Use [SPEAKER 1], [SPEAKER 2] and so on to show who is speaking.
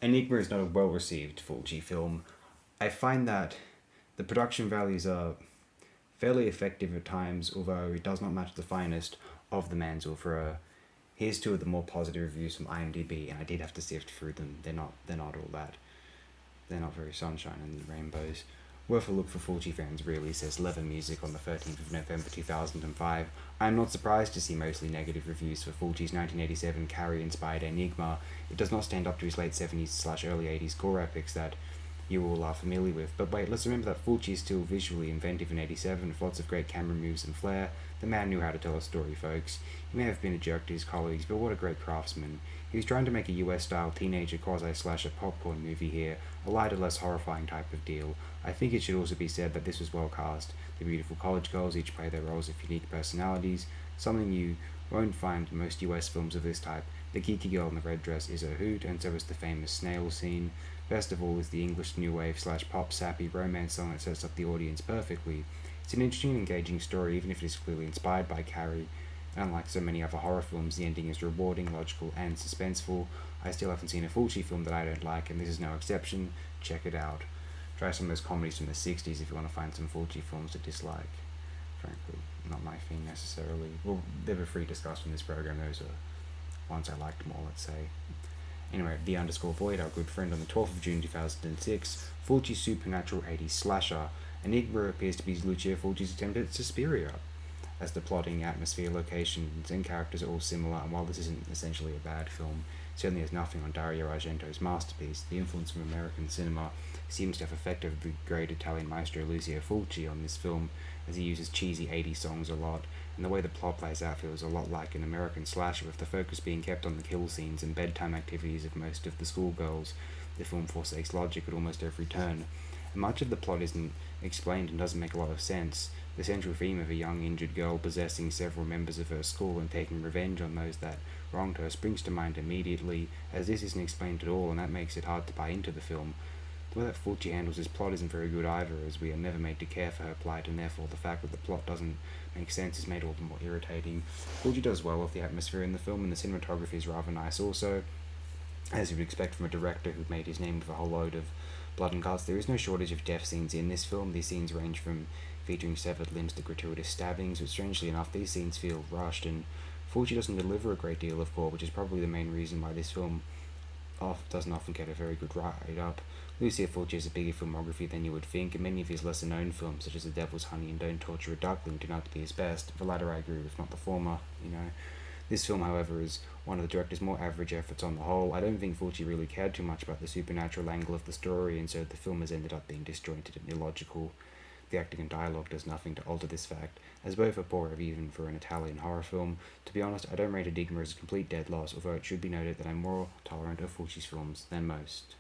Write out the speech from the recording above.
[SPEAKER 1] Enigma is not a well-received Fulci film. I find that the production values are fairly effective at times, although it does not match the finest of the man's oeuvre. Here's two of the more positive reviews from IMDb, and I did have to sift through them. They're not all that. They're not very sunshine and rainbows. Worth a look for Fulci fans, really, says Leather Music on the 13th of November 2005. I am not surprised to see mostly negative reviews for Fulci's 1987 Carrie-inspired Aenigma. It does not stand up to his late 70s/early 80s gore epics that you all are familiar with. But wait, let's remember that Fulci is still visually inventive in 87, with lots of great camera moves and flair. The man knew how to tell a story, folks. He may have been a jerk to his colleagues, but what a great craftsman. He was trying to make a US-style teenager quasi-slasher popcorn movie here, a lighter, less horrifying type of deal. I think it should also be said that this was well cast. The beautiful college girls each play their roles with unique personalities, something you won't find in most US films of this type. The geeky girl in the red dress is a hoot, and so is the famous snail scene. Best of all is the English new wave/pop sappy romance song that sets up the audience perfectly. It's an interesting and engaging story, even if it is clearly inspired by Carrie. And unlike so many other horror films, the ending is rewarding, logical, and suspenseful. I still haven't seen a Fulci film that I don't like, and this is no exception. Check it out. Try some of those comedies from the 60s if you want to find some Fulci films to dislike. Frankly, not my thing necessarily. Well, they were free discussed in this program. Those are ones I liked more, let's say. Anyway, the_Void, our good friend, on the 12th of June 2006, Fulci's supernatural 80s slasher. Enigma appears to be Lucio Fulci's attempt at Suspiria, as the plotting, atmosphere, locations, and characters are all similar, and while this isn't essentially a bad film, it certainly has nothing on Dario Argento's masterpiece. The influence from American cinema seems to have affected the great Italian maestro Lucio Fulci on this film, as he uses cheesy 80s songs a lot, and the way the plot plays out feels a lot like an American slasher, with the focus being kept on the kill scenes and bedtime activities of most of the schoolgirls. The film forsakes logic at almost every turn, and much of the plot isn't explained and doesn't make a lot of sense. The central theme of a young injured girl possessing several members of her school and taking revenge on those that wronged her springs to mind immediately, as this isn't explained at all, and that makes it hard to buy into the film. The way that Fulci handles his plot isn't very good either, as we are never made to care for her plight, and therefore the fact that the plot doesn't make sense is made all the more irritating. Fulci does well with the atmosphere in the film, and the cinematography is rather nice also, as you would expect from a director who made his name with a whole load of blood and guts. There is no shortage of death scenes in this film. These scenes range from featuring severed limbs to gratuitous stabbings, but strangely enough, these scenes feel rushed, and Fulci doesn't deliver a great deal of gore, which is probably the main reason why this film doesn't often get a very good write-up. Lucio Fulci has a bigger filmography than you would think, and many of his lesser-known films, such as The Devil's Honey and Don't Torture a Duckling, turn out to be his best. The latter I agree with, not the former, This film, however, is one of the director's more average efforts on the whole. I don't think Fulci really cared too much about the supernatural angle of the story, and so the film has ended up being disjointed and illogical. The acting and dialogue does nothing to alter this fact, as both are poor even for an Italian horror film. To be honest, I don't rate Aenigma as a complete dead loss, although it should be noted that I'm more tolerant of Fulci's films than most.